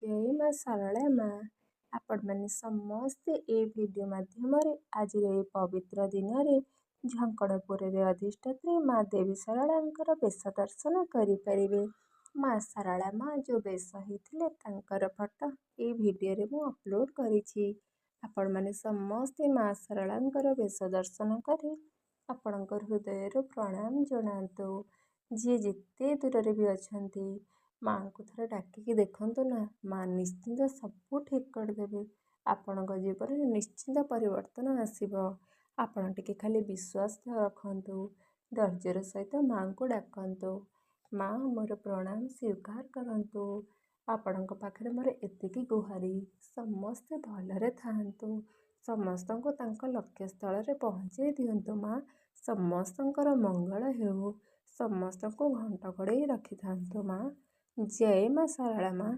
ଜୟ ମା ଶାରଳା ମା। ଆପଣମାନେ ସମସ୍ତେ ଏ ଭିଡ଼ିଓ ମାଧ୍ୟମରେ ଆଜିର ଏହି ପବିତ୍ର ଦିନରେ ଝଙ୍କଡ଼ପୁରରେ ଅଧିଷ୍ଠାତ୍ରୀ ମା ଦେବୀ ଶାରଳାଙ୍କର ବେଶ ଦର୍ଶନ କରିପାରିବେ। ମା ଶାରଳା ମା ଯେଉଁ ବେଶ ହେଇଥିଲେ ତାଙ୍କର ଫଟୋ এই ଭିଡ଼ିଓରେ ମୁଁ ଅପଲୋଡ଼ କରିଛି। ଆପଣମାନେ ସମସ୍ତେ ମା ଶାରଳାଙ୍କର ବେଶ ଦର୍ଶନ କରି ଆପଣଙ୍କ ହୃଦୟରୁ ପ୍ରଣାମ ଜଣାନ୍ତୁ। ଯିଏ ଯେତେ ଦୂରରେ ବି ଅଛନ୍ତି ମାଙ୍କୁ ଥରେ ଡାକିକି ଦେଖନ୍ତୁ ନା, ମା ନିଶ୍ଚିନ୍ତ ସବୁ ଠିକ୍ କରିଦେବେ। ଆପଣଙ୍କ ଜୀବନରେ ନିଶ୍ଚିନ୍ତ ପରିବର୍ତ୍ତନ ଆସିବ। ଆପଣ ଟିକେ ଖାଲି ବିଶ୍ୱାସ ରଖନ୍ତୁ, ଧୈର୍ଯ୍ୟର ସହିତ ମାଙ୍କୁ ଡାକନ୍ତୁ। ମା ମୋର ପ୍ରଣାମ ସ୍ୱୀକାର କରନ୍ତୁ। ଆପଣଙ୍କ ପାଖରେ ମୋର ଏତିକି ଗୁହାରି, ସମସ୍ତେ ଭଲରେ ଥାଆନ୍ତୁ, ସମସ୍ତଙ୍କୁ ତାଙ୍କ ଲକ୍ଷ୍ୟସ୍ଥଳରେ ପହଞ୍ଚାଇ ଦିଅନ୍ତୁ। ମା ସମସ୍ତଙ୍କର ମଙ୍ଗଳ ହେଉ, ସମସ୍ତଙ୍କୁ ଘଣ୍ଟ ଘୋଡ଼େଇ ରଖିଥାନ୍ତୁ। ମା ଜୟ ମା ଶାରଳା ମା।